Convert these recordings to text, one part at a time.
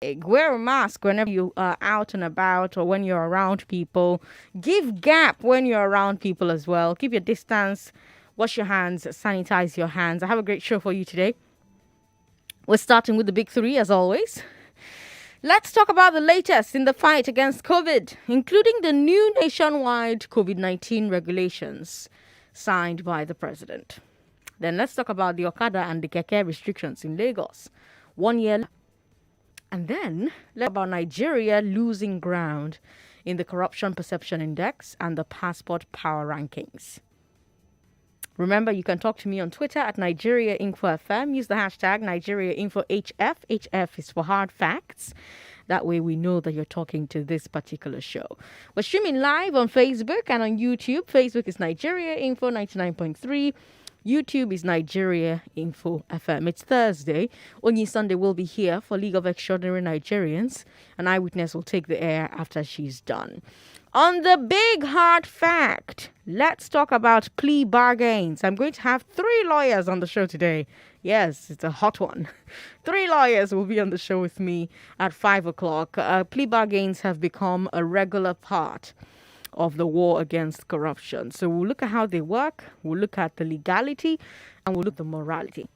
Wear a mask whenever you are out and about or when you're around people. Give gap when you're around people as well. Keep your distance. Wash your hands. Sanitize your hands. I have a great show for you today. We're starting with the big three as always. Let's talk about the latest in the fight against COVID, including the new nationwide COVID-19 regulations signed by the president. Then let's talk about the Okada and the Keke restrictions in Lagos. 1 year. And then let's talk about Nigeria losing ground in the Corruption Perception Index and the Passport Power Rankings. Remember, you can talk to me on Twitter at NigeriaInfoFM. Use the hashtag NigeriaInfoHF. HF is for hard facts. That way we know that you're talking to this particular show. We're streaming live on Facebook and on YouTube. Facebook is Nigeria Info 99.3. YouTube is Nigeria Info FM. It's Thursday. Onyi Sunday will be here for League of Extraordinary Nigerians. An eyewitness will take the air after she's done. On the big hard fact, let's talk about plea bargains. I'm going to have 3 lawyers on the show today. Yes, it's a hot one. 3 lawyers will be on the show with me at 5 o'clock. Plea bargains have become a regular part of the war against corruption. So we'll look at how they work, we'll look at the legality, and we'll look at the morality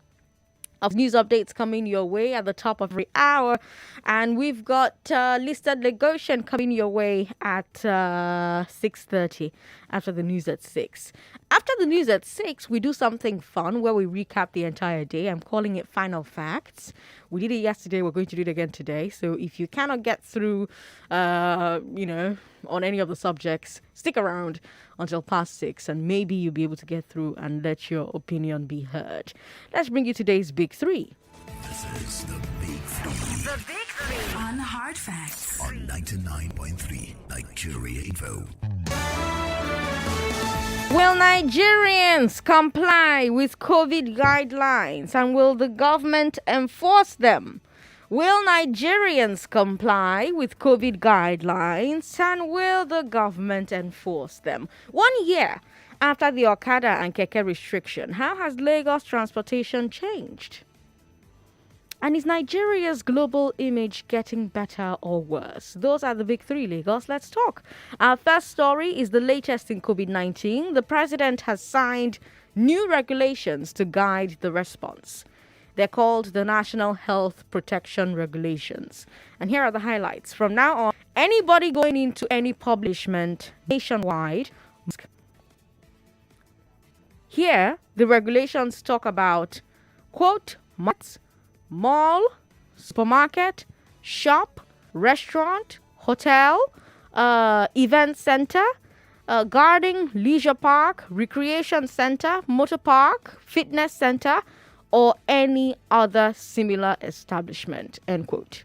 of news updates coming your way at the top of every hour. And we've got listed negotiation coming your way at 6:30 after the news at 6. After the news at 6, we do something fun where we recap the entire day. I'm calling it Final Facts. We did it yesterday. We're going to do it again today. So if you cannot get through, on any of the subjects, stick around until past 6 and maybe you'll be able to get through and let your opinion be heard. Let's bring you today's Big Three. This is the Big Three. The Big Three. On Hard Facts. On 99.3 Nigeria Info. Will Nigerians comply with COVID guidelines and will the government enforce them? Will Nigerians comply with COVID guidelines and will the government enforce them? 1 year after the Okada and Keke restriction, how has Lagos transportation changed? And is Nigeria's global image getting better or worse? Those are the big three, Lagos. Let's talk. Our first story is the latest in COVID-19. The president has signed new regulations to guide the response. They're called the National Health Protection Regulations. And here are the highlights. From now on, anybody going into any publishment nationwide, here the regulations talk about, quote, mall, supermarket, shop, restaurant, hotel, event center, garden, leisure park, recreation center, motor park, fitness center, or any other similar establishment, end quote.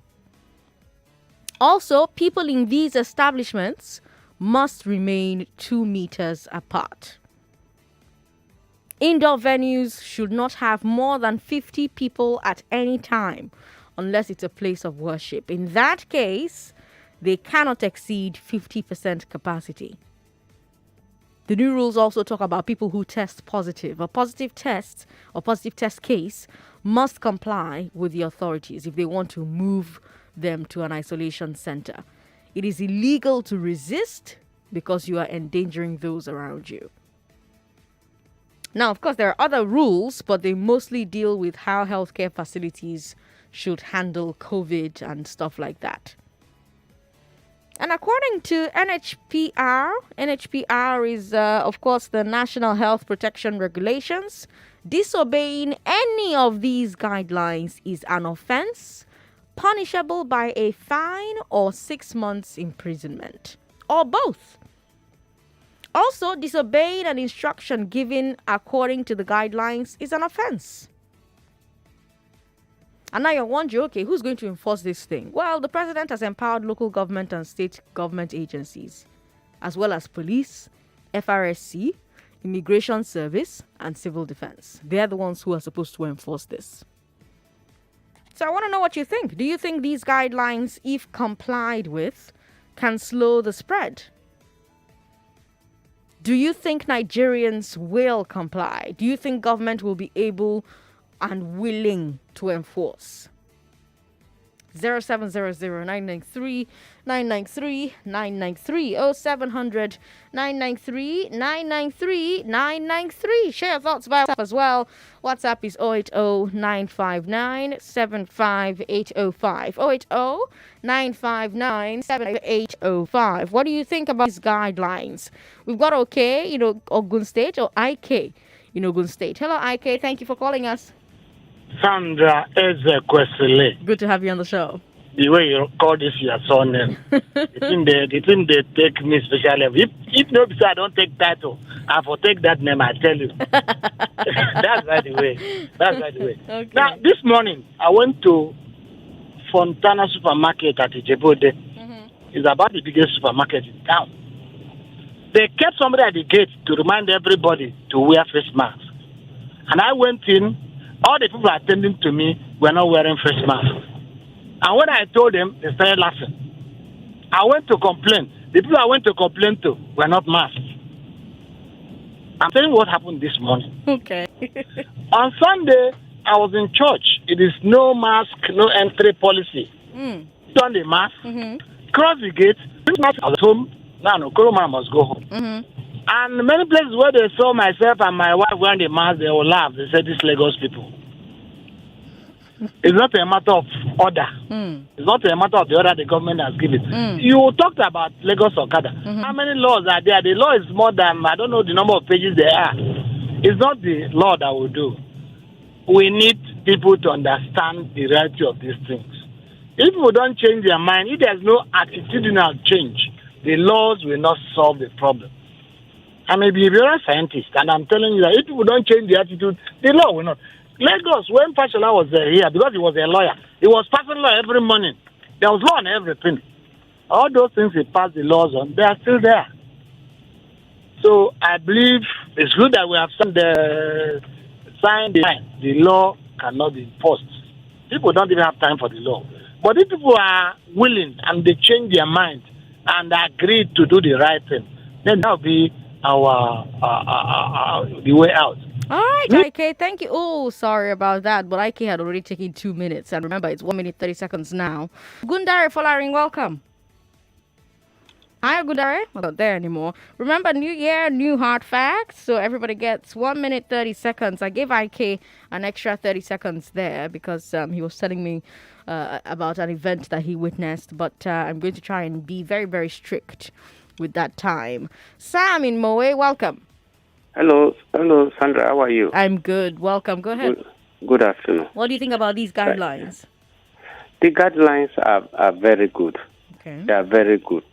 Also, people in these establishments must remain 2 meters apart. Indoor venues should not have more than 50 people at any time unless it's a place of worship. In that case, they cannot exceed 50% capacity. The new rules also talk about people who test positive. A positive test or positive test case must comply with the authorities if they want to move them to an isolation center. It is illegal to resist because you are endangering those around you. Now, of course, there are other rules, but they mostly deal with how healthcare facilities should handle COVID and stuff like that. And according to NHPR is, of course, the National Health Protection Regulations. Disobeying any of these guidelines is an offense, punishable by a fine or 6 months imprisonment, or both. Also, disobeying an instruction given according to the guidelines is an offense. And now you're wondering, okay, who's going to enforce this thing? Well, the president has empowered local government and state government agencies, as well as police, FRSC, Immigration Service, and Civil Defense. They're the ones who are supposed to enforce this. So I want to know what you think. Do you think these guidelines, if complied with, can slow the spread? Do you think Nigerians will comply? Do you think government will be able and willing to enforce? 0700 993 993 993 0700 993 993 993. Share your thoughts via WhatsApp as well. WhatsApp is 080 959 75805. 080 959 75805. What do you think about these guidelines? We've got OK, Ogun State, or IK in Ogun State. Hello, IK. Thank you for calling us. Sandra Ezekwesili. Good to have you on the show. The way you call this your son name, the thing they take me specially. If no, I don't take title, I will take that name. I tell you. That's right the way. Okay. Now, this morning I went to Fontana supermarket at Ijebode. It's about the biggest supermarket in town. They kept somebody at the gate to remind everybody to wear face masks. And I went in. All the people attending to me were not wearing face masks. And when I told them, they started laughing. I went to complain. The people I went to complain to were not masked. I'm telling you what happened this morning. Okay. On Sunday, I was in church. It is no mask, no entry policy. Sunday mask, cross the gate, I was home. Now, no, Koroma must go home. And many places where they saw myself and my wife wearing the mask, they will laugh. They said, these Lagos people. It's not a matter of order. It's not a matter of the order the government has given. You talked about Lagos Okada. How many laws are there? The law is more than, I don't know the number of pages there are. It's not the law that will do. We need people to understand the reality of these things. If we don't change their mind, if there's no attitudinal change, the laws will not solve the problem. I'm a behavioral scientist, and I'm telling you that if people don't change the attitude, the law will not. Lagos, when Fashola was here, because he was a lawyer, he was passing law every morning. There was law on everything. All those things he passed the laws on, they are still there. So I believe it's good that we have signed the law cannot be enforced. People don't even have time for the law. But if people are willing and they change their mind and agree to do the right thing, then that will be the way out. All right, IK, thank you. Oh, sorry about that, but IK had already taken 2 minutes. And remember, it's 1 minute, 30 seconds now. Gundare Folaring, welcome. Hi, Gundare. Well, not there anymore. Remember, new year, new hard facts. So everybody gets 1 minute, 30 seconds. I gave IK an extra 30 seconds there because he was telling me about an event that he witnessed. But I'm going to try and be very, very strict with that time. Sam in Moe, welcome. Hello, Sandra. How are you? I'm good. Welcome. Go ahead. Good afternoon. What do you think about these guidelines? The guidelines are very good. Okay. They are very good,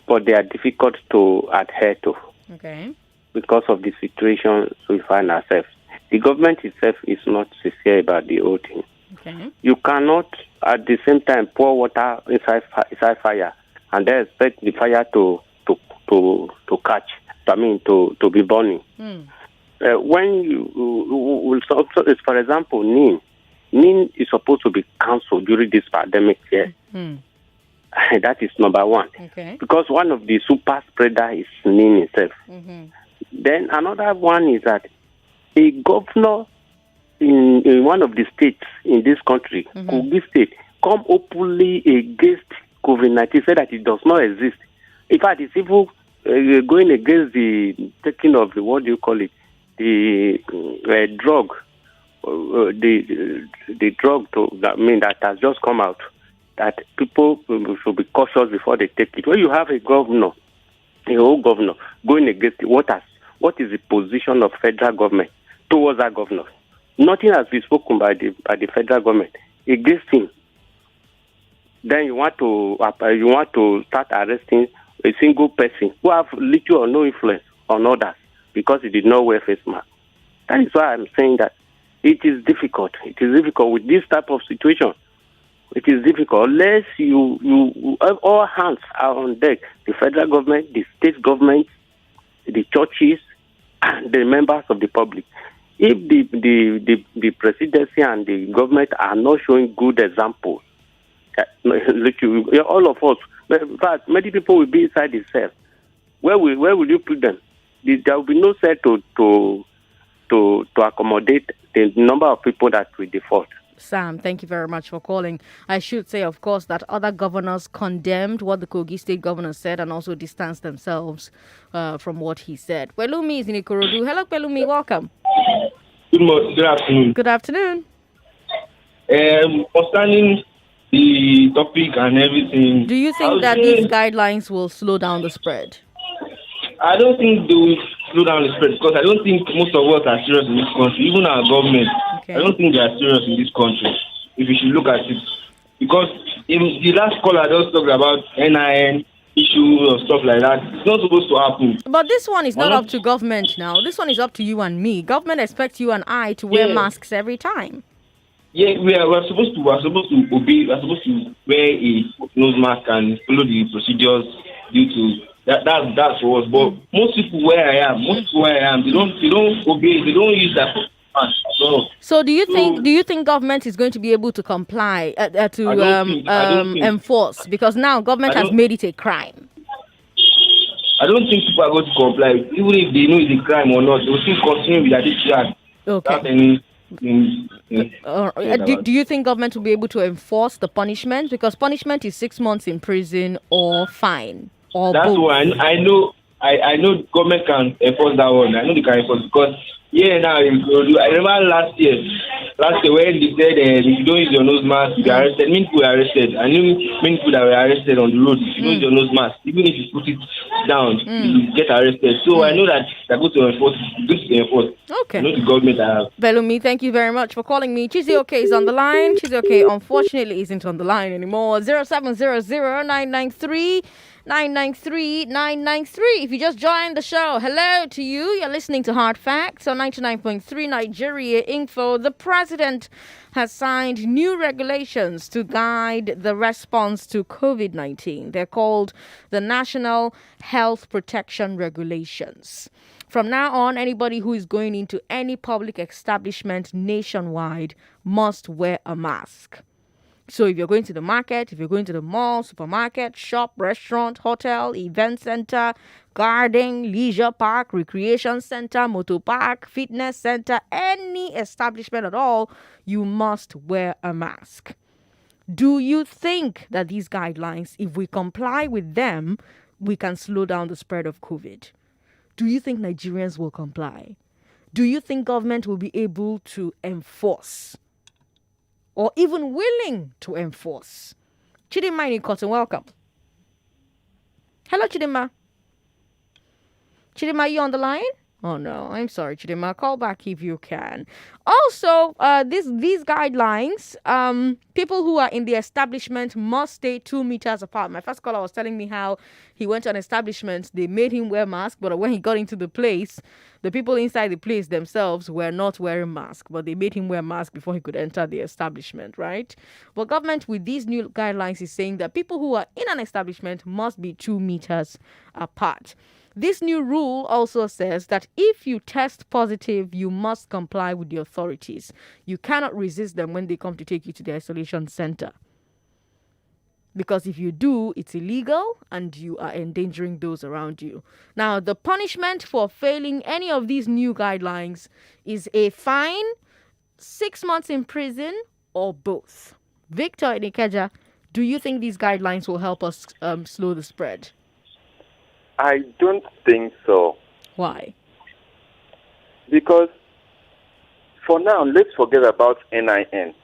but they are difficult to adhere to. Okay. Because of the situation we find ourselves. The government itself is not sincere about the whole thing. Okay. You cannot, at the same time, pour water inside fire and then expect the fire to catch. To be burning. When you for example, NIN is supposed to be cancelled during this pandemic here. That is number one. Okay. Because one of the super spreader is NIN itself. Then another one is that a governor in one of the states in this country, Kogi State, come openly against COVID-19, say that it does not exist. In fact, it's even going against the taking of the, what do you call it, the drug, the drug that has just come out, that people should be cautious before they take it. When you have a whole governor going against it, what is the position of federal government towards that governor? Nothing has been spoken by the federal government against him. Then you want to start arresting a single person who have little or no influence on others because he did not wear face mask. That is why I'm saying that it is difficult. It is difficult with this type of situation. It is difficult unless you all hands are on deck. The federal government, the state government, the churches, and the members of the public. If the presidency and the government are not showing good examples, all of us, in fact, many people will be inside the cell. Where will you put them? There will be no cell to accommodate the number of people that will default. Sam, thank you very much for calling. I should say, of course, that other governors condemned what the Kogi State governor said and also distanced themselves from what he said. Pelumi is in Ikorodu. Hello, Pelumi. Welcome. Good morning. Good afternoon. Good afternoon. Concerning the topic and everything, Do you think that these guidelines will slow down the spread? I don't think they will slow down the spread because I don't think most of us are serious in this country, even our government. Okay. I don't think they are serious in this country, if you should look at it. Because in the last call, I just talked about NIN issue or stuff like that. It's not supposed to happen. But this one is not up to government now. This one is up to you and me. Government expects you and I to wear masks every time. Yeah, we're supposed to obey. We're supposed to wear a nose mask and follow the procedures due to that's for us. But most people where I am, they don't obey. They don't use that mask. So do you think government is going to be able to comply to enforce, because now government has made it a crime? I don't think people are going to comply, even if they know it's a crime or not. They will still continue with that discharge. Okay. Do you think government will be able to enforce the punishment? Because punishment is 6 months in prison or fine or that's both. why I know government can enforce that one. I know they can enforce because now I remember last year when they said if you don't use your nose mask you get arrested. Many people were arrested. I knew many people that were arrested on the road. If you don't use your nose mask, even if you put it down, you get arrested. So I know that they're going to enforce. Okay. I know the government have. Belumi, thank you very much for calling me. Chizioke is on the line. Chizioke, unfortunately, isn't on the line anymore. 0700-993. 993. If you just joined the show, hello to you. You're listening to Hard Facts on 99.3 Nigeria Info. The president has signed new regulations to guide the response to COVID-19. They're called the National Health Protection Regulations. From now on, anybody who is going into any public establishment nationwide must wear a mask. So if you're going to the market, if you're going to the mall, supermarket, shop, restaurant, hotel, event center, garden, leisure park, recreation center, motor park, fitness center, any establishment at all, you must wear a mask. Do you think that these guidelines, if we comply with them, we can slow down the spread of COVID? Do you think Nigerians will comply? Do you think government will be able to enforce? Or even willing to enforce? Chidima in Cotton, welcome. Hello, Chidima. Chidima, you on the line? Oh, no, I'm sorry, Chidima. Call back if you can. Also, these guidelines, people who are in the establishment must stay 2 meters apart. My first caller was telling me how he went to an establishment. They made him wear masks, but when he got into the place, the people inside the place themselves were not wearing masks, but they made him wear masks before he could enter the establishment, right? But government with these new guidelines is saying that people who are in an establishment must be 2 meters apart. This new rule also says that if you test positive, you must comply with the authorities. You cannot resist them when they come to take you to the isolation center. Because if you do, it's illegal and you are endangering those around you. Now, the punishment for failing any of these new guidelines is a fine, 6 months in prison, or both. Victor in Ikeja, do you think these guidelines will help us slow the spread? I don't think so. Why? Because for now, let's forget about NIN.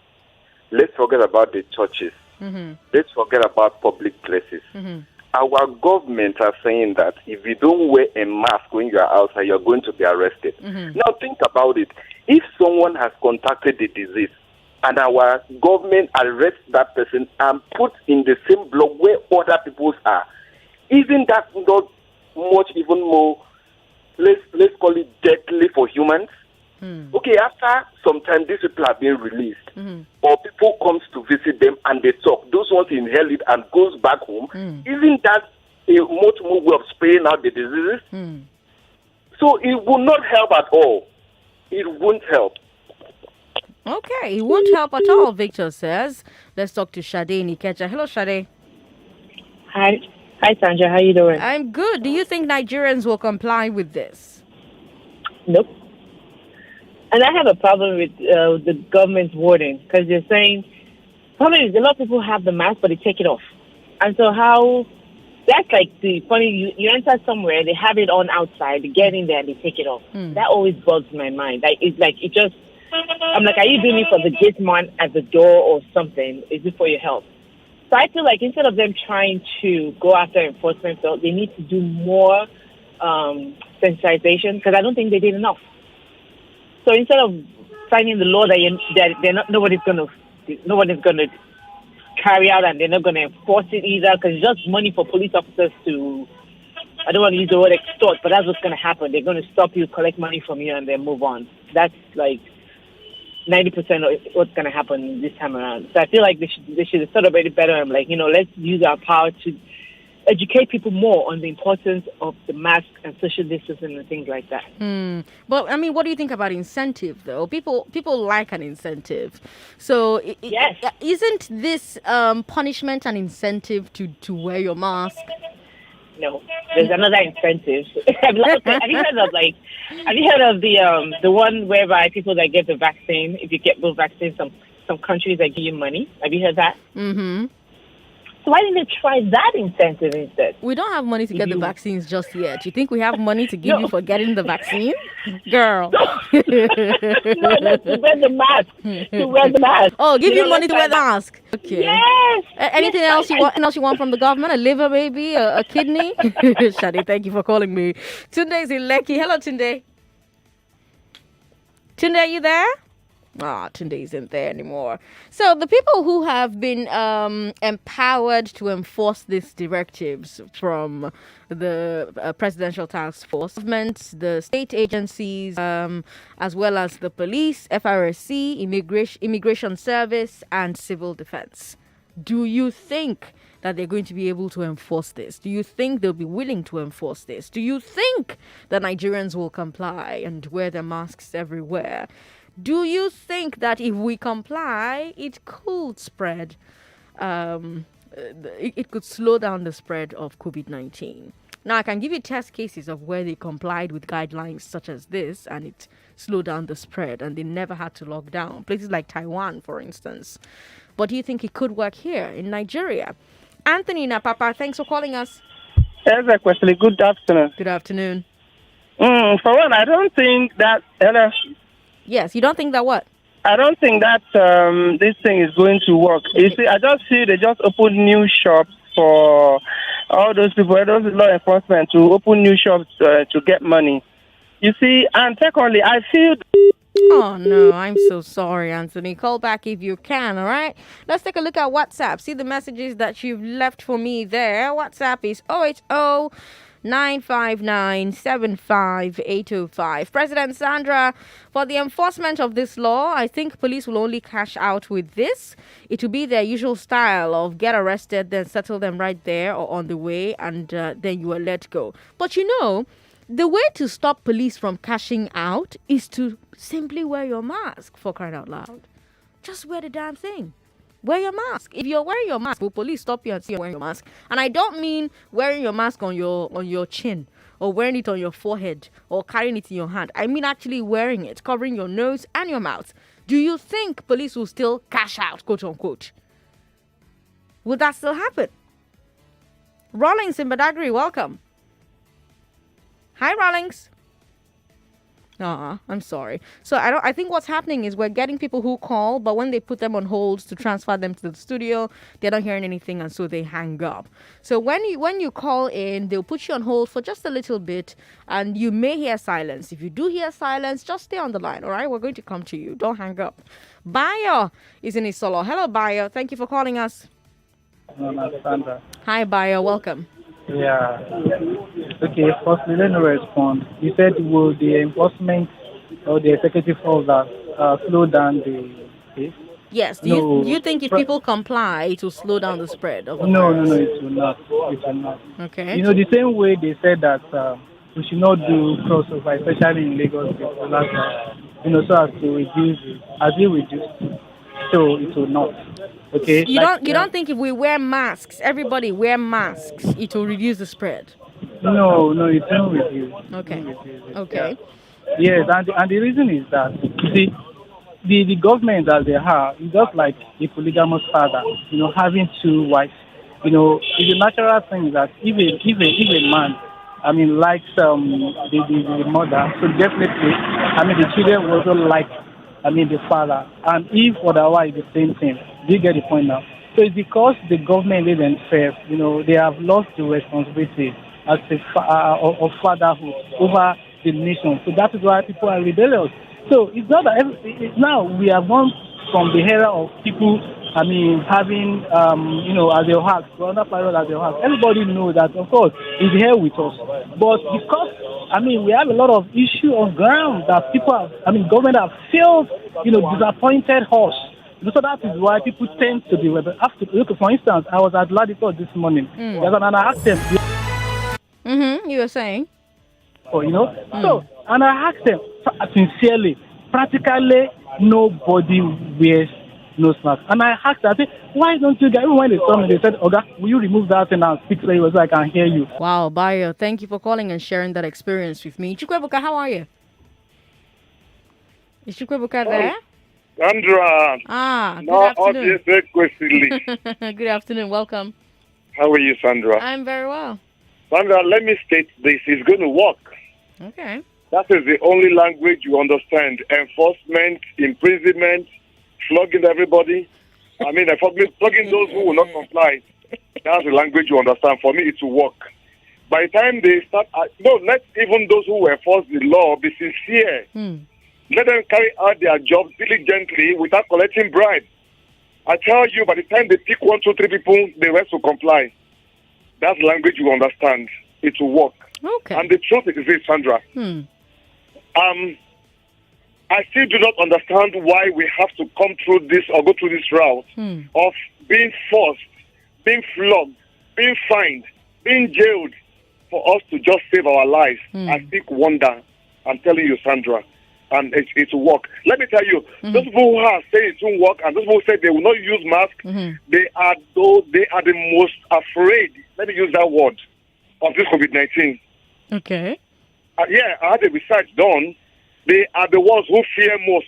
Let's forget about the churches. Mm-hmm. Let's forget about public places. Mm-hmm. Our government are saying that if you don't wear a mask when you are outside, you're going to be arrested. Mm-hmm. Now think about it. If someone has contracted the disease and our government arrests that person and put in the same block where other people are, isn't that not much even more, let's call it deadly for humans? Okay, after some time, these people are being released, or people comes to visit them and they talk. Those ones inhale it and goes back home. Isn't that a much more way of spraying out the diseases? So it will not help at all. It won't help. Okay, it won't help at all, Victor says. Let's talk to Sade in Ikeja. Hello, Sade. Hi, Sandra. How you doing? I'm good. Do you think Nigerians will comply with this? Nope. And I have a problem with the government's wording because they're saying, problem is a lot of people have the mask, but they take it off. And so how, that's like the funny, you enter somewhere, they have it on outside, they get in there and they take it off. That always bugs my mind. It just, I'm like, are you doing it for the gate man at the door or something? Is it for your health? So I feel like instead of them trying to go after enforcement, so they need to do more sensitization because I don't think they did enough. So instead of signing the law that nobody's going to carry out and they're not going to enforce it either because it's just money for police officers to, I don't want to use the word extort, but that's what's going to happen. They're going to stop you, collect money from you, and then move on. That's like 90% of what's going to happen this time around. So I feel like they should have thought about it better. I'm like, let's use our power to educate people more on the importance of the mask and social distancing and things like that. But I mean, what do you think about incentive, though? People like an incentive. So Yes. Isn't this punishment an incentive to wear your mask? No, there's another incentive. Have you heard of the one whereby people that get the vaccine, if you get both vaccines, some countries that give you money? Have you heard that? Mm-hmm. So why didn't they try that incentive instead? We don't have money to get the vaccines just yet. You think we have money to give you for getting the vaccine? Girl. No, that's to wear the mask. To wear the mask. Oh, give you money to wear the mask. Okay. Yes. Anything else you want? Anything else you want from the government? A liver, maybe? A kidney? Shadi, thank you for calling me. Tunde is in Lekki. Hello, Tunde. Tunde, are you there? Tunde isn't there anymore. So the people who have been empowered to enforce these directives from the presidential task force, governments, the state agencies, as well as the police, FRSC, immigration service, and civil defense. Do you think that they're going to be able to enforce this? Do you think they'll be willing to enforce this? Do you think that Nigerians will comply and wear their masks everywhere? Do you think that if we comply, it could spread, it could slow down the spread of COVID-19? Now, I can give you test cases of where they complied with guidelines such as this and it slowed down the spread and they never had to lock down. Places like Taiwan, for instance. But do you think it could work here in Nigeria? Anthony Napapa, thanks for calling us. Ezekwesili, good afternoon. Good afternoon. For one, I don't think that... Hello? Yes, you don't think that what? I don't think that this thing is going to work. You see, I just see they just opened new shops for all those people, those law enforcement to open new shops to get money. You see, and secondly, I feel... Oh, no, I'm so sorry, Anthony. Call back if you can, all right? Let's take a look at WhatsApp. See the messages that you've left for me there. WhatsApp is 080 959-75805. President Sandra, for the enforcement of this law, I think police will only cash out with this. It will be their usual style of get arrested, then settle them right there or on the way, and then you are let go. But the way to stop police from cashing out is to simply wear your mask, for crying out loud. Just wear the damn thing. Wear your mask. If you're wearing your mask, will police stop you and see you're wearing your mask? And I don't mean wearing your mask on your chin or wearing it on your forehead or carrying it in your hand. I mean actually wearing it, covering your nose and your mouth. Do you think police will still cash out, quote unquote? Would that still happen? Rawlings in Badagry, welcome. Hi, Rawlings. I'm sorry. So I think what's happening is we're getting people who call, but when they put them on hold to transfer them to the studio, they're not hearing anything, and so they hang up. So when you call in, they'll put you on hold for just a little bit, and you may hear silence. If you do hear silence, just stay on the line, all right? We're going to come to you. Don't hang up. Bayo is in Isolo. Hello, Bayo. Thank you for calling us. Sandra. Hi, Bayo. Welcome. Yeah. Okay, firstly, let me respond. You said, will the enforcement or the executive order slow down the case? Yes. Do you think if people comply, it will slow down the spread of the No, virus? it will not. It will not. Okay. The same way they said that we should not do crossover, especially in Lagos, so as to reduce it. As we reduce, so it will not. Okay. You don't think if we wear masks, everybody wear masks, it will reduce the spread? No, it won't reduce. Okay. Okay. Yes, and the reason is that, you see, the government as they are is just like a polygamous father, having two wives. It's a natural thing that if a man, likes the mother, so definitely, the children will also like, the father. And if otherwise, the same thing. Do you get the point now? So it's because the government they themselves, they have lost the responsibility as of fatherhood over the nation. So that is why people are rebellious. So it's not that now we have gone from the era of people, having, as their heart, another parallel as their heart. Everybody knows that, of course, it's here with us. But because, we have a lot of issue on ground that people have, government have failed, disappointed us. So that is why people tend to be rebel. Look, for instance, I was at Ladito this morning. And I asked them, you were saying? So, and I asked them sincerely, practically nobody wears nose mask. And I asked them, I said, why don't you guys, even when they saw me, they said, Oga, will you remove that thing and speak so I can hear you? Wow, Bayo, thank you for calling and sharing that experience with me. Chukwebuka, how are you? Is Chukwebuka there? Sandra. Good afternoon. Ezekwesili. Good afternoon, welcome. How are you, Sandra? I'm very well. Sandra, let me state this. It's going to work. Okay. That is the only language you understand. Enforcement, imprisonment, flogging everybody. Flogging those who will not comply. That's the language you understand. For me, it will work. By the time they start, let even those who enforce the law be sincere. Let them carry out their job diligently without collecting bribes. I tell you, by the time they pick 1, 2, 3 people, the rest will comply. That's language you understand. It will work. Okay. And the truth is this, Sandra. I still do not understand why we have to come through this or go through this route of being forced, being flogged, being fined, being jailed for us to just save our lives. I think wonder. I'm telling you, Sandra. And it will work. Let me tell you, those people who have said it won't work and those people who say they will not use masks, they are the most afraid, let me use that word, of this COVID-19. Okay. I had a research done. They are the ones who fear most.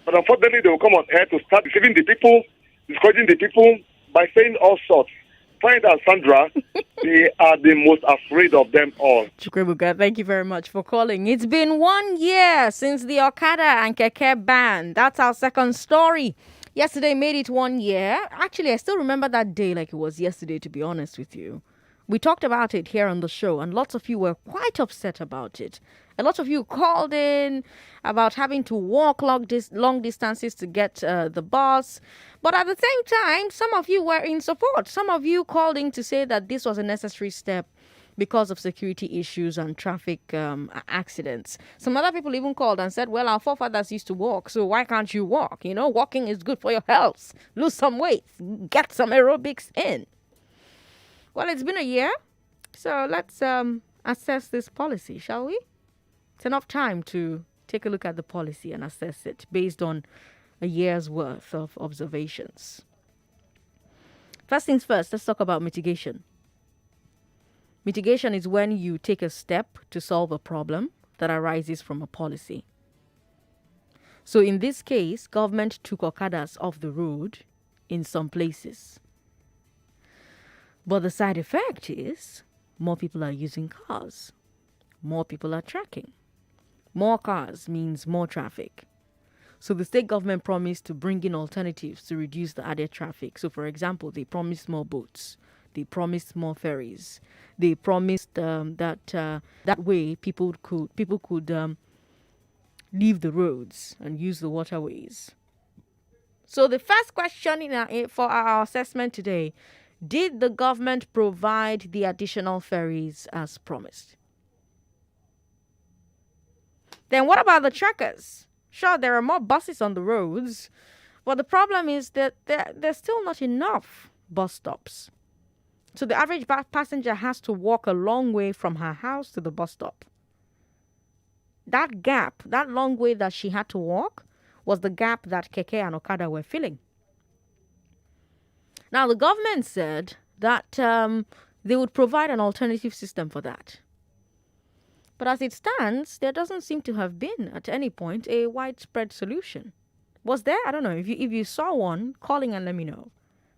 But unfortunately, they will come on air to start deceiving the people, discouraging the people by saying all sorts. Find out, Sandra, they are the most afraid of them all. Chukwebuka, thank you very much for calling. It's been 1 year since the Okada and Keke ban. That's our second story. Yesterday made it 1 year. Actually, I still remember that day like it was yesterday, to be honest with you. We talked about it here on the show, and lots of you were quite upset about it. A lot of you called in about having to walk long distances to get the bus. But at the same time, some of you were in support. Some of you called in to say that this was a necessary step because of security issues and traffic accidents. Some other people even called and said, well, our forefathers used to walk, so why can't you walk? Walking is good for your health. Lose some weight. Get some aerobics in. Well, it's been a year, so let's assess this policy, shall we? It's enough time to take a look at the policy and assess it based on a year's worth of observations. First things first, let's talk about mitigation. Mitigation is when you take a step to solve a problem that arises from a policy. So in this case, government took Okadas off the road in some places. But the side effect is more people are using cars. More people are tracking. More cars means more traffic. So the state government promised to bring in alternatives to reduce the added traffic. So, for example, they promised more boats. They promised more ferries. They promised that way people could leave the roads and use the waterways. So the first question for our assessment today: did the government provide the additional ferries as promised? Then what about the trackers? Sure, there are more buses on the roads, but the problem is that there's still not enough bus stops. So the average passenger has to walk a long way from her house to the bus stop. That gap, that long way that she had to walk, was the gap that Keke and Okada were filling. Now, the government said that they would provide an alternative system for that. But as it stands, there doesn't seem to have been, at any point, a widespread solution. Was there? I don't know. If you saw one, calling and let me know.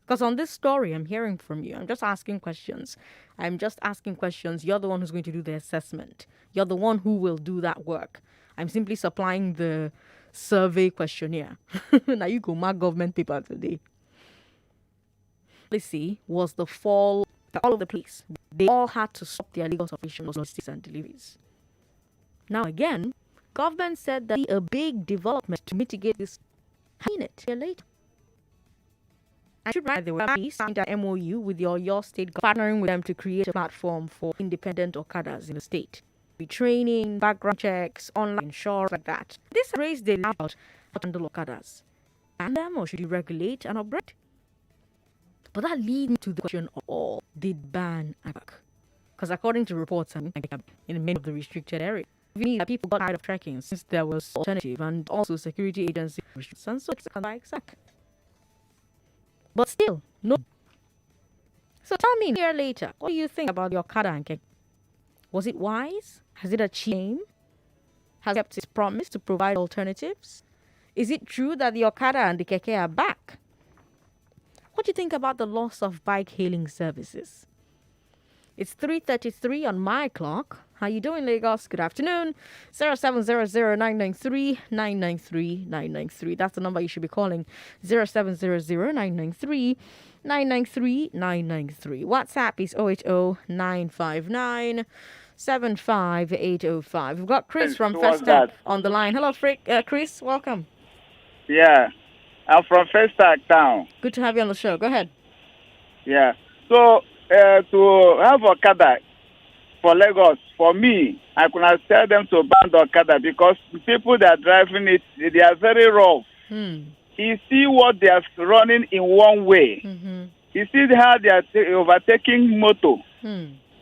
Because on this story, I'm hearing from you. I'm just asking questions. You're the one who's going to do the assessment. You're the one who will do that work. I'm simply supplying the survey questionnaire. Now you go mark government paper today. Policy was the fall of all of the police. They all had to stop their legal operations, logistics, and deliveries. Now again, government said that a big development to mitigate this. Seen it here later. I should write they were signed an MOU with your state, partnering with them to create a platform for independent Okadas in the state. Training, background checks, online insurance, like that. This raised the doubt for handle Okadas. Ban them, or should you regulate and upgrade? But that leads me to the question of all, did ban work? Because according to reports in many of the restricted areas, people got tired of trekking since there was alternative and also security agency restrictions, so it's exact. But still, no. So tell me, a year later, what do you think about the Okada and Keke? Was it wise? Has it achieved aim? Has it kept its promise to provide alternatives? Is it true that the Okada and the Keke are back? What do you think about the loss of bike hailing services? It's 3:33 on my clock. How you doing, Lagos? Good afternoon. 0700-993-993-993. That's the number you should be calling. 0700-993-993-993. WhatsApp is 080-959-75805. We've got Chris from Festac on the line. Hello, Chris. Welcome. Yeah, I'm from Festac town. Good to have you on the show. Go ahead. Yeah. So, to have Okada for Lagos, for me, I could not tell them to ban the Okada because the people that are driving it, they are very rough. You see what they are running in one way. You see how they are overtaking motor.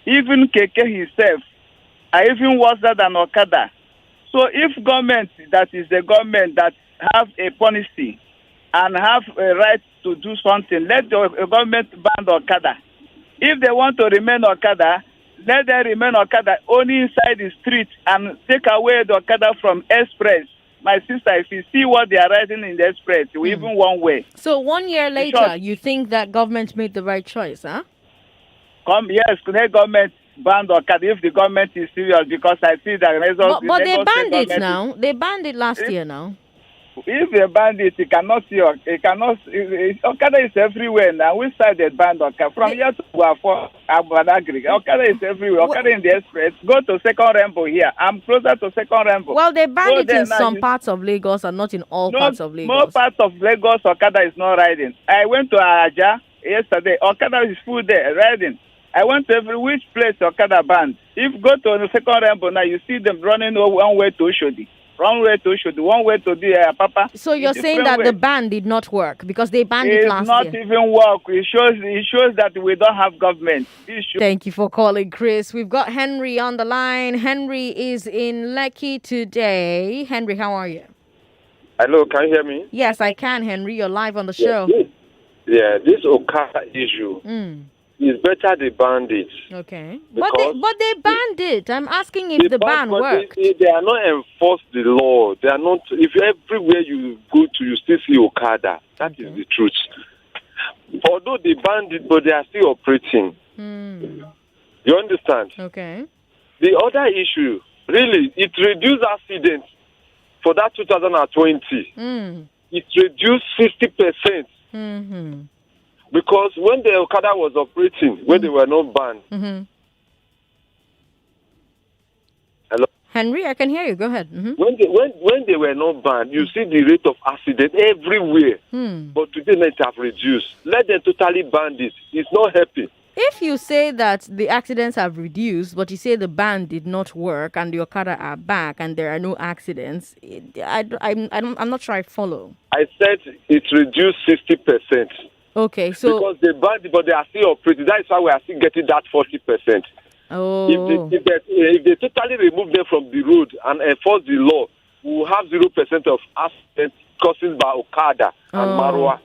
Even Keke himself are even worse than Okada. So if government, that is the government that have a policy and have a right to do something, let the government ban the Okada. If they want to remain Okada, let them remain Okada only inside the street and take away the Okada from express. My sister, if you see what they are riding in the express, even one way. So 1 year later, you think that government made the right choice, huh? Yes, the government banned Okada if the government is serious, because I see that results. But they banned it now. They banned it last year now. If they banned it, you cannot see. Okada is everywhere now. We started banned Okada from here to Abadagri. Okada is everywhere. Okada in the express. Go to Second Rainbow here. I'm closer to Second Rainbow. Well, they banned it in some parts of Lagos and not in all parts of Lagos. More parts of Lagos, Okada is not riding. I went to Aja yesterday. Okada is full there riding. I went to every which place Okada banned. If you go to the Second Rainbow now, you see them running one way to Oshodi. One way to the Papa. So you're saying that the ban did not work because they banned it last year? It did not even work. It shows that we don't have government. Thank you for calling, Chris. We've got Henry on the line. Henry is in Lekki today. Henry, how are you? Hello, can you hear me? Yes, I can, Henry. You're live on the show. This Okada issue. It's better they banned it. Okay. But they banned it. I'm asking if the ban worked. They are not enforced the law. They are not. If everywhere you go to, you still see Okada. That is the truth. Although they banned it, but they are still operating. You understand? Okay. The other issue, really, it reduced accidents for that 2020. It reduced 50%. Because when the Okada was operating, when they were not banned. Hello? Henry, I can hear you. Go ahead. When they were not banned, you see the rate of accident everywhere. But today they have reduced. Let them totally ban this. It's not helping. If you say that the accidents have reduced, but you say the ban did not work and the Okada are back and there are no accidents, I'm not sure I follow. I said it reduced 60%. Okay, so because they banned it, but they are still operating. That is why we are still getting that 40%. Oh. If they totally remove them from the road and enforce the law, we will have 0% of accidents caused by Okada and Marwa.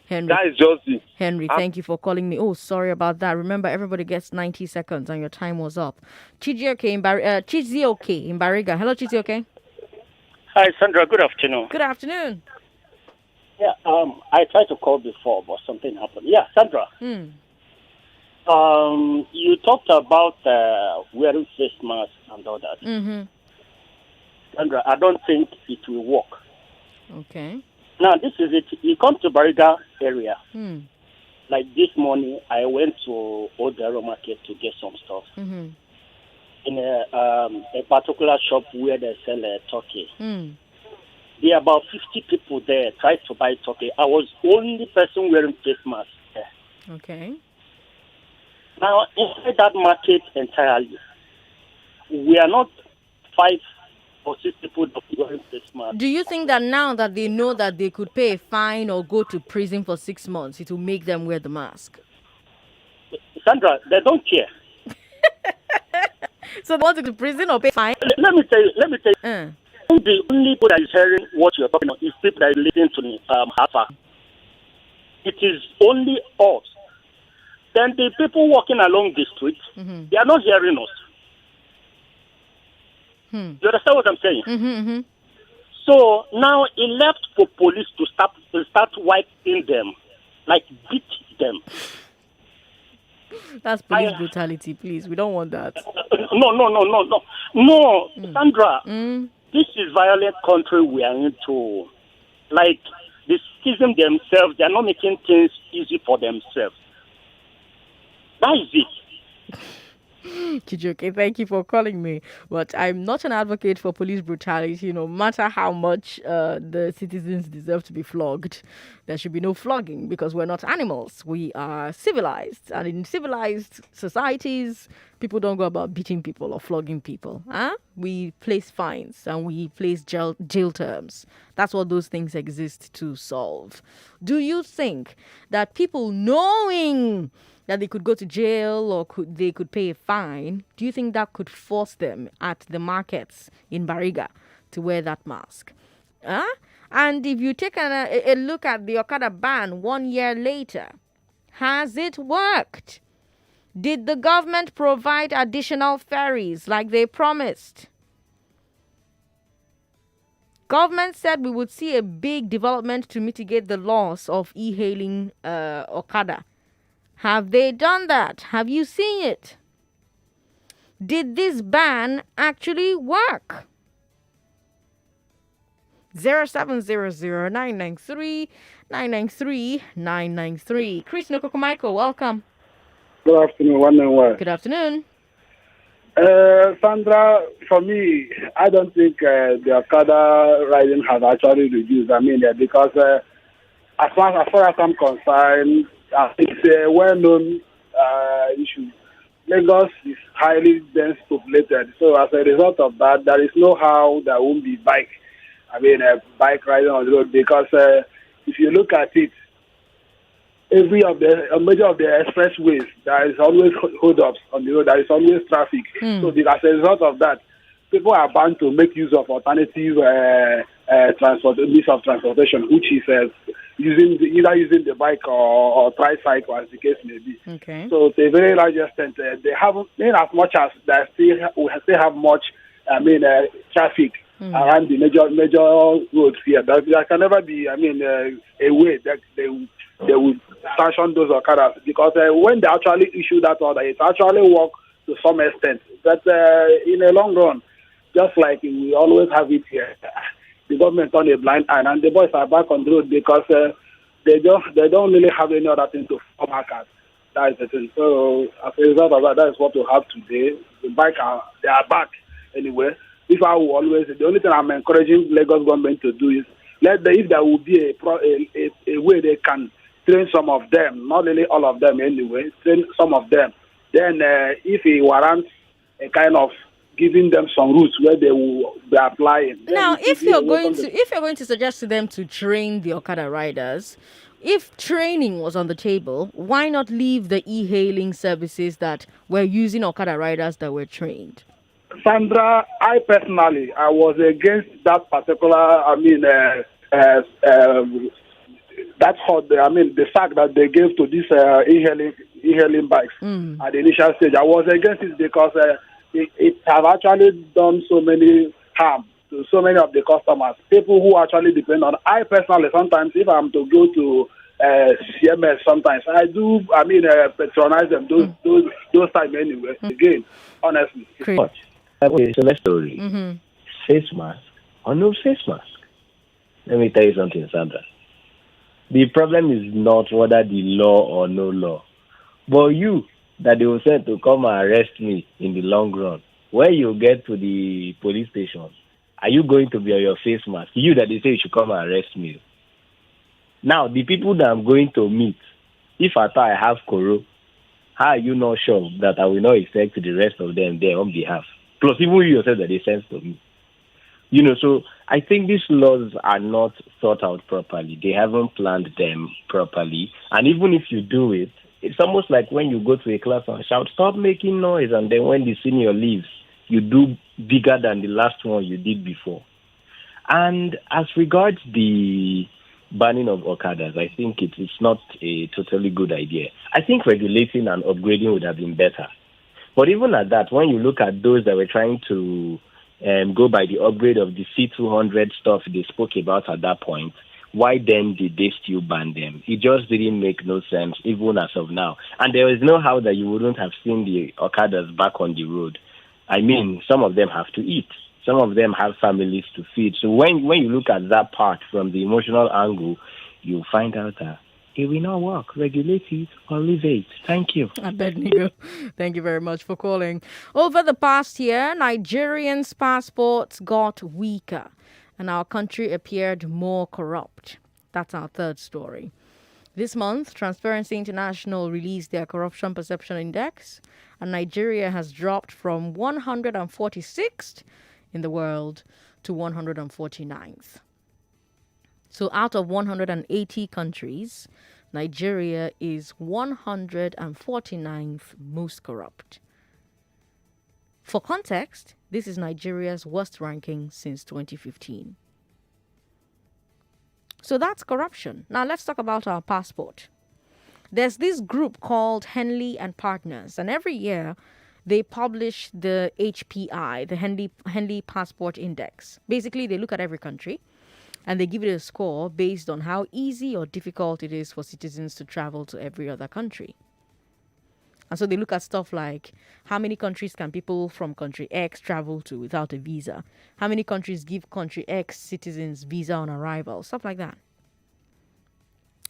Henry. That is just it. Henry, thank you for calling me. Oh, sorry about that. Remember, everybody gets 90 seconds and your time was up. Chizioke in Bariga. Hello, Chizioke. Hi, Sandra. Good afternoon. Good afternoon. Yeah, I tried to call before, but something happened. Yeah, Sandra. You talked about wearing face masks and all that. Sandra, I don't think it will work. Okay. Now, this is it. You come to Bariga area. Like this morning, I went to Odero Market to get some stuff. In a particular shop where they sell turkey. There are about 50 people there trying to buy turkey. I was the only person wearing face mask there. Okay. Now, inside that market entirely, we are not 5 or 6 people wearing face masks. Do you think that now that they know that they could pay a fine or go to prison for 6 months, it will make them wear the mask? Sandra, they don't care. So they want to go to prison or pay fine? Let me tell you. The only people that is hearing what you're talking about is people that are listening to Hafa. It is only us. Then the people walking along the street, they are not hearing us. You understand what I'm saying? So now it left for police to start wiping them, like beat them. That's police brutality, please. We don't want that. No, Sandra. This is violent country we are into. Like the citizens themselves, they are not making things easy for themselves. That is it. Chijoke, thank you for calling me. But I'm not an advocate for police brutality. No matter how much the citizens deserve to be flogged, there should be no flogging because we're not animals. We are civilized. And in civilized societies, people don't go about beating people or flogging people. We place fines and we place jail terms. That's what those things exist to solve. Do you think that people knowing that they could go to jail or they could pay a fine, do you think that could force them at the markets in Bariga to wear that mask? And if you take a look at the Okada ban 1 year later, has it worked? Did the government provide additional ferries like they promised? Government said we would see a big development to mitigate the loss of e-hailing Okada. Have they done that? Have you seen it? Did this ban actually work? 0700-993-993. Chris Nokoko Michael, welcome. Good afternoon, one and one. Good afternoon. Sandra, for me, I don't think the Okada riding has actually reduced. Because as far as I'm concerned, it's a well-known issue. Lagos is highly dense populated, so as a result of that, there is no how there won't be bike riding on the road. Because if you look at it, a major of the expressways, there is always hold-ups on the road. There is always traffic. So as a result of that, people are bound to make use of alternative means of transportation, which is using the bike or tricycle, as the case may be. Okay. So to a very large extent, they haven't, as much as we still have much, traffic around the major roads here. There can never be, a way that they will sanction those Okadas, because when they actually issue that order, it actually works to some extent. But in the long run, just like we always have it here, the government on a blind eye, and the boys are back on the road because they don't really have any other thing to fall back at. That is the thing. So as a result of that, that is what we have today. They are back anyway. If I will always, the only thing I'm encouraging Lagos government to do is if there will be a way they can train some of them, not really all of them anyway, train some of them. Then if it warrants a kind of giving them some routes where they will be applying. Now, if you're going to suggest to them to train the Okada riders, if training was on the table, why not leave the e-hailing services that were using Okada riders that were trained? Sandra, I was against that particular, that hurt. The fact that they gave to these e-hailing bikes at the initial stage, I was against it because it have actually done so many harm to so many of the customers, people who actually depend on. I personally, sometimes if I'm to go to CMS, sometimes I do. Patronize them those time anyway. Again, honestly. Okay, so let's story. Face mask or no face mask. Let me tell you something, Sandra. The problem is not whether the law or no law, but you that they will send to come and arrest me in the long run. When you get to the police station, are you going to be on your face mask? You that they say you should come and arrest me. Now, the people that I'm going to meet, if at all I have Koro, how are you not sure that I will not affect the rest of them there on behalf? Plus, even you yourself that they sent to me. So I think these laws are not thought out properly. They haven't planned them properly. And even if you do it, it's almost like when you go to a class and shout, stop making noise. And then when the senior leaves, you do bigger than the last one you did before. And as regards the banning of Okadas, I think it's not a totally good idea. I think regulating and upgrading would have been better. But even at that, when you look at those that were trying to go by the upgrade of the C200 stuff they spoke about at that point, why then did they still ban them? It just didn't make no sense, even as of now. And there is no how that you wouldn't have seen the Okadas back on the road. I mean, some of them have to eat. Some of them have families to feed. So when you look at that part from the emotional angle, you find out that it will not work. Regulate it or leave it. Thank you. I bet, Nigo. Thank you very much for calling. Over the past year, Nigerians' passports got weaker and our country appeared more corrupt. That's our third story. This month, Transparency International released their Corruption Perception Index, and Nigeria has dropped from 146th in the world to 149th. So out of 180 countries, Nigeria is 149th most corrupt. For context, this is Nigeria's worst ranking since 2015. So that's corruption. Now let's talk about our passport. There's this group called Henley and Partners, and every year they publish the HPI, the Henley Passport Index. Basically, they look at every country and they give it a score based on how easy or difficult it is for citizens to travel to every other country. And so they look at stuff like how many countries can people from country X travel to without a visa? How many countries give country X citizens visa on arrival? Stuff like that.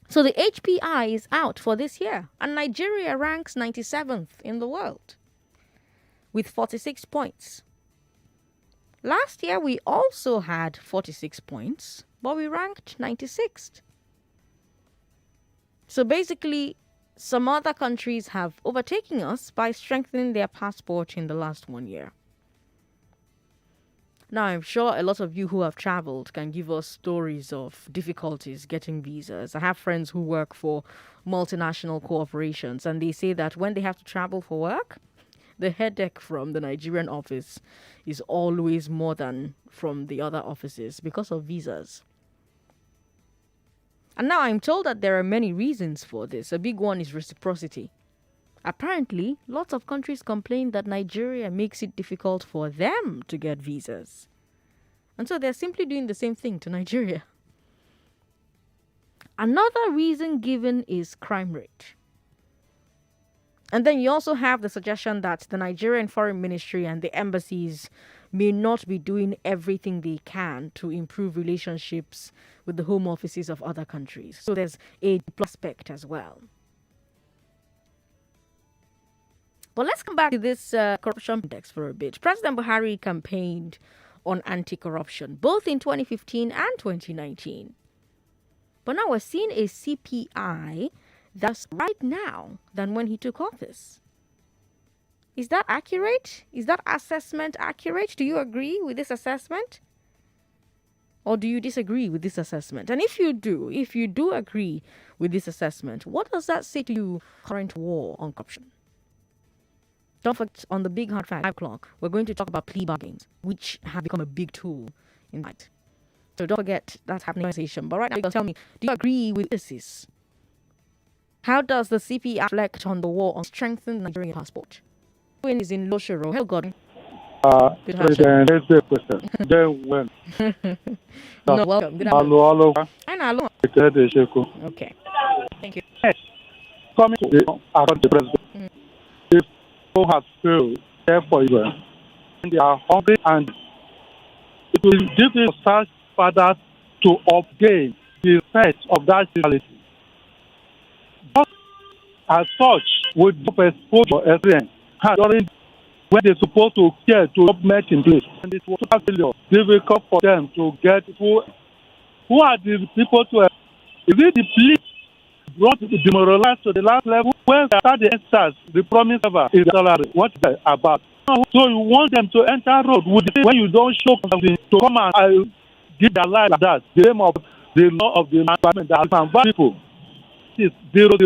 So the HPI is out for this year, and Nigeria ranks 97th in the world with 46 points. Last year, we also had 46 points, but we ranked 96th. So basically, some other countries have overtaken us by strengthening their passport in the last 1 year. Now, I'm sure a lot of you who have traveled can give us stories of difficulties getting visas. I have friends who work for multinational corporations, and they say that when they have to travel for work, the headache from the Nigerian office is always more than from the other offices because of visas. And now I'm told that there are many reasons for this. A big one is reciprocity. Apparently, lots of countries complain that Nigeria makes it difficult for them to get visas. And so they're simply doing the same thing to Nigeria. Another reason given is crime rate. And then you also have the suggestion that the Nigerian Foreign Ministry and the embassies may not be doing everything they can to improve relationships with the home offices of other countries. So there's a prospect as well. But let's come back to this corruption index for a bit. President Buhari campaigned on anti-corruption, both in 2015 and 2019. But now we're seeing a CPI that's right now than when he took office. Is that accurate? Is that assessment accurate? Do you agree with this assessment? Or do you disagree with this assessment? And if you do agree with this assessment, what does that say to you current war on corruption? Don't forget, on the big hard fact, 5 o'clock, we're going to talk about plea bargains, which have become a big tool in that. So don't forget that's happening conversation. But right now, you can tell me, do you agree with this? How does the CP reflect on the war on strengthening Nigerian passport? Win is in Loshiro. Hello, God. Good President Ezekwesili. Then when? No, welcome. Good Hello. Hello. Okay. Thank you. Yes. Coming to the president, if people have failed, therefore, they are hungry and it will be difficult for such fathers to obtain the effect of that reality. But as such, with exposure experience, during when they're supposed to care to government in place, and it was a failure, difficult for them to get who are the people to. Is it the police brought demoralized to the last level? When they start the answers, the promise ever is salary. What is that about? So you want them to enter road with when you don't show something to come and give their life like that. The name of the law of the environment that can value people is 0.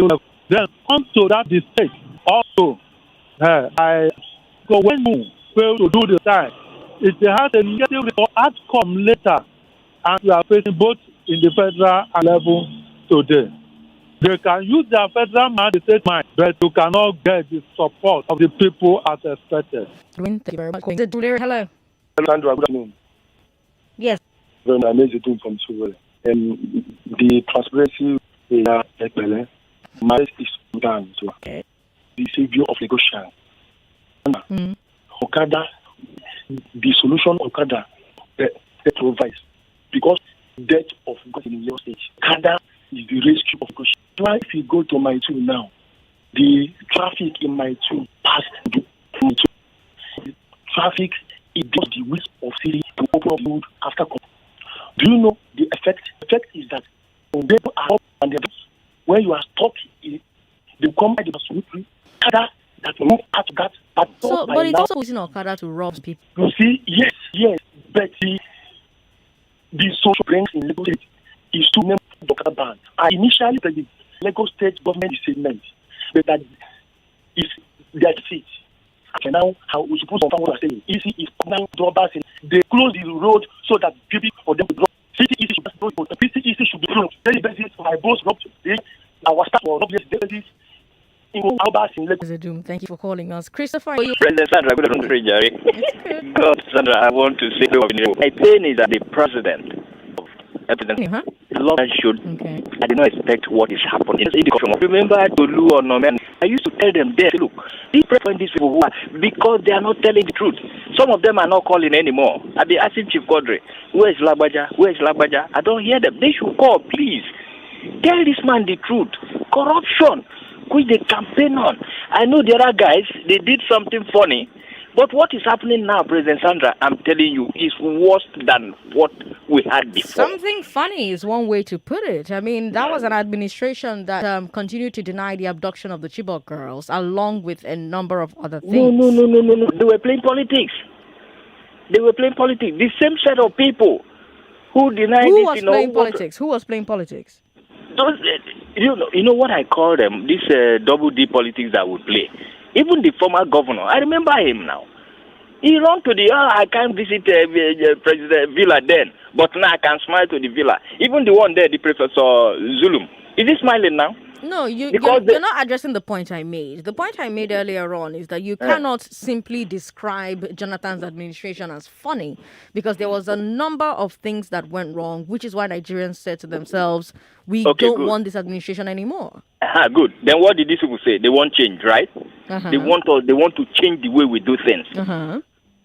Then come to that mistake. Also, so when you fail to do the time, it has a negative outcome later, and we are facing both in the federal level today. They can use their federal mind, the state mind, but you cannot get the support of the people as expected. Thank you very much. Hello. Sandra, good afternoon. Yes. Very amazing doing from Suwele. And the transparency marriage is done. So, okay. The savior of negotiation. Okada, the solution Okada provides, because death of God in your stage. Okada is the rescue of God. If you go to my tool now, the traffic in my tool passed the traffic is just the width of city to open up road after. Do you know the effect? The effect is that when people are up and when you are stuck, they come by the smoothly. Okada that move out that. But it's also using Okada to rob people. You see, yes, but the social brains in Lagos State is to name the Okada ban. Initially, the Lagos State government is saying but that is their seat. And now, how we suppose to what saying, easy is now drawbacks. They close the road so that people for them to drop. City should be closed. Daily basis by both road. Our staff will not be Thank you for calling us. Christopher, President Sandra, good afternoon, Jerry. God, Sandra, I want to say my pain is that the president of President Lord should. Okay. I did not expect what is happening. Remember Tolu or Norman? I used to tell them there, look, these people who are because they are not telling the truth. Some of them are not calling anymore. I'll be asking Chief Godre, where is Lagbaja? Where is Lagbaja? I don't hear them. They should call, please. Tell this man the truth. Corruption. Which they campaign on. I know the other guys, they did something funny, but what is happening now, President Sandra, I'm telling you, is worse than what we had before. Something funny is one way to put it. I mean, that was an administration that continued to deny the abduction of the Chibok girls, along with a number of other things. No. They were playing politics. The same set of people who denied Who was playing politics? Who was playing politics? Those, you know what I call them? This double D politics that would play. Even the former governor, I remember him now. He ran to the, I can't visit President Villa then, but now I can smile to the Villa. Even the one there, the Professor Zulum. Is he smiling now? No, you're not addressing the point I made. The point I made earlier on is that you cannot simply describe Jonathan's administration as funny, because there was a number of things that went wrong, which is why Nigerians said to themselves, we don't want this administration anymore. Good. Then what did these people say? They want change, right? They want to change the way we do things.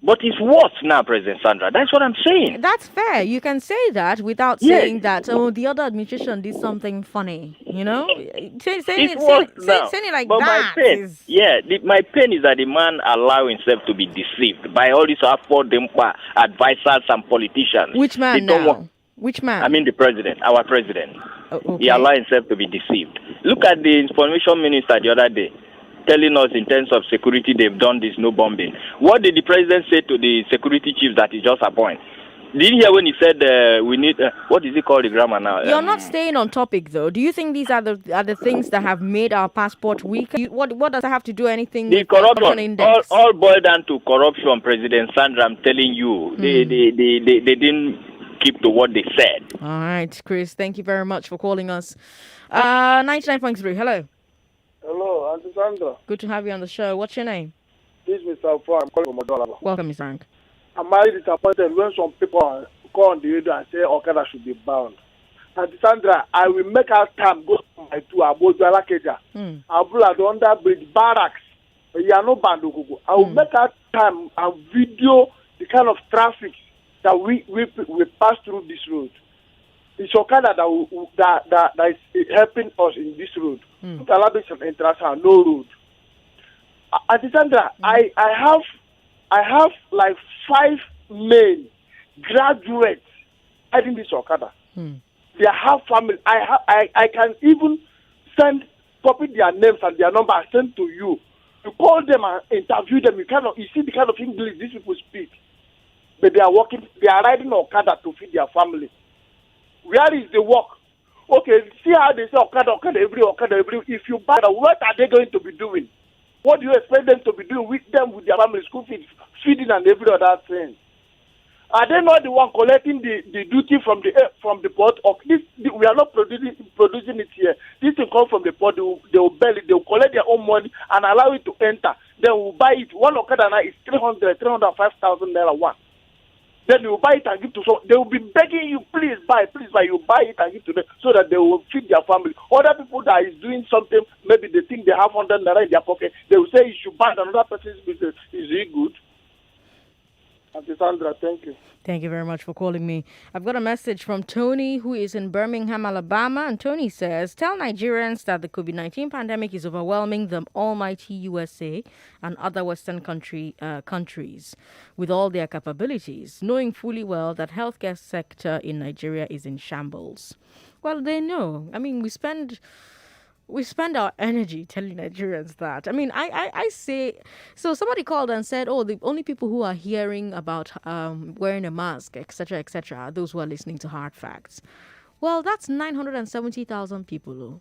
But it's worse now, President Sandra. That's what I'm saying. That's fair. You can say that without saying that, the other administration did something funny. You know? Saying it like but that. My pain is that the man allow himself to be deceived by all these advisors and politicians. Which man now? Which man? I mean the president, our president. Okay. He allowed himself to be deceived. Look at the information minister the other day, telling us in terms of security they've done this no bombing. What did the president say to the security chiefs that he just appointed? Did you hear when he said we need what is it called the grammar now? You're not staying on topic though. Do you think these are the things that have made our passport weak? What does that have to do anything the with corruption index? all boiled down to corruption, President Sandra. I'm telling you, they didn't keep to what they said. All right, Chris, thank you very much for calling us. 99.3, hello. Hello, Auntie Sandra. Good to have you on the show. What's your name? This is Mr. Afro. I'm calling from Odolaba. Welcome, Mr. Frank. I'm very disappointed when some people call on the radio and say Okada should be bound. Auntie Sandra, I will make our time go to my two Abojo Alakeja. Abula the under bridge barracks. Yano Bandugugu. I will make our time and video the kind of traffic that we pass through this road. It's Okada that is helping us in this road. Put a lot of entrance and no road. Auntie Sandra, I have like 5 men graduates heading this Okada. They have family. I can even copy their names and their number and send to you. You call them and interview them. You see the kind of English these people speak. But they are riding Okada to feed their family. Where is the work? Okay, see how they say Okada every. If you buy that, what are they going to be doing? What do you expect them to be doing with them, with their family, school fees, feeding and every other thing? Are they not the one collecting the duty from the port? Or we are not producing it here. This will come from the port. They will bell it. They will collect their own money and allow it to enter. Then we will buy it. One Okada now is 305,000 naira one. Then you buy it and give to someone. They will be begging you, please buy. You buy it and give to them so that they will feed their family. Other people that is doing something, maybe they think they have 100 naira in their pocket, they will say you should buy another person's business. Is it good? Auntie Sandra, thank you. Thank you very much for calling me. I've got a message from Tony, who is in Birmingham, Alabama. And Tony says, tell Nigerians that the COVID-19 pandemic is overwhelming the almighty USA and other Western countries with all their capabilities, knowing fully well that healthcare sector in Nigeria is in shambles. Well, they know. I mean, we spend our energy telling Nigerians that. I mean, I say, so somebody called and said, oh, the only people who are hearing about wearing a mask, etc., are those who are listening to Hard Facts. Well, that's 970,000 people, though.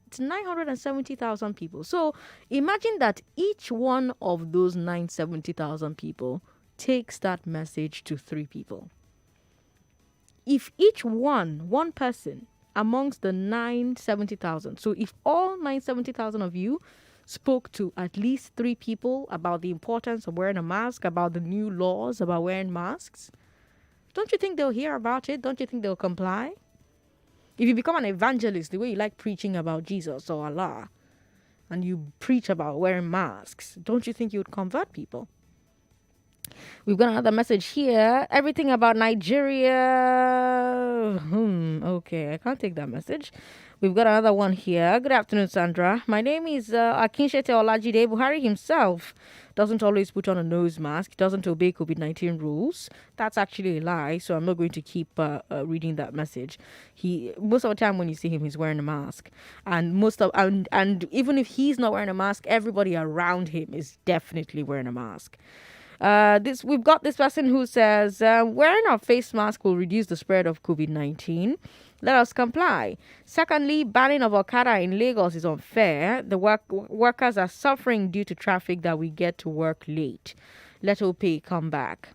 It's 970,000 people. So imagine that each one of those 970,000 people takes that message to 3 people. If each one person amongst the 970,000. So if all 970,000 of you spoke to at least 3 people about the importance of wearing a mask, about the new laws about wearing masks, don't you think they'll hear about it? Don't you think they'll comply? If you become an evangelist, the way you like preaching about Jesus or Allah, and you preach about wearing masks, don't you think you would convert people? We've got another message here. Everything about Nigeria. Okay, I can't take that message. We've got another one here. Good afternoon, Sandra. My name is Akinshete Olajide. Buhari himself doesn't always put on a nose mask. Doesn't obey COVID-19 rules. That's actually a lie, so I'm not going to keep reading that message. Most of the time when you see him, he's wearing a mask. And and even if he's not wearing a mask, everybody around him is definitely wearing a mask. We've got this person who says wearing a face mask will reduce the spread of COVID-19. Let us comply. Secondly, banning of Okada in Lagos is unfair. The workers are suffering due to traffic that we get to work late. Let OPay come back.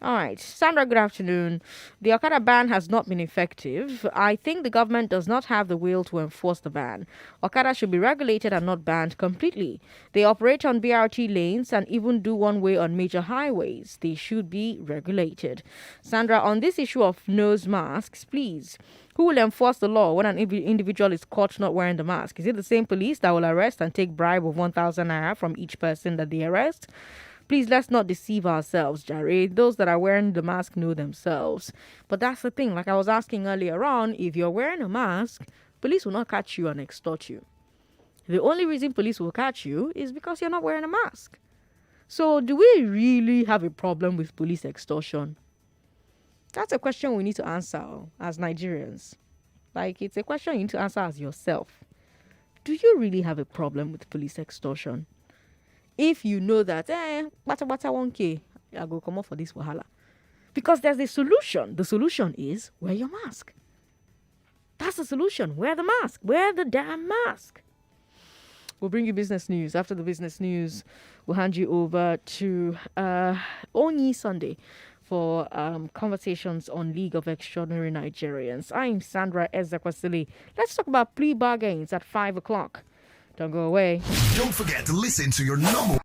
All right. Sandra, good afternoon. The Okada ban has not been effective. I think the government does not have the will to enforce the ban. Okada should be regulated and not banned completely. They operate on BRT lanes and even do one way on major highways. They should be regulated. Sandra, on this issue of nose masks, please, who will enforce the law when an individual is caught not wearing the mask? Is it the same police that will arrest and take bribe of 1,000 naira from each person that they arrest? Please, let's not deceive ourselves, Jared. Those that are wearing the mask know themselves. But that's the thing. Like I was asking earlier on, if you're wearing a mask, police will not catch you and extort you. The only reason police will catch you is because you're not wearing a mask. So do we really have a problem with police extortion? That's a question we need to answer as Nigerians. Like, it's a question you need to answer as yourself. Do you really have a problem with police extortion? If you know that, bata 1K, I go come up for this wahala. Because there's a solution. The solution is wear your mask. That's the solution. Wear the mask. Wear the damn mask. We'll bring you business news. After the business news, we'll hand you over to Onyi Sunday for conversations on League of Extraordinary Nigerians. I'm Sandra Ezekwesili. Let's talk about plea bargains at 5 o'clock. Don't go away. Don't forget to listen to your number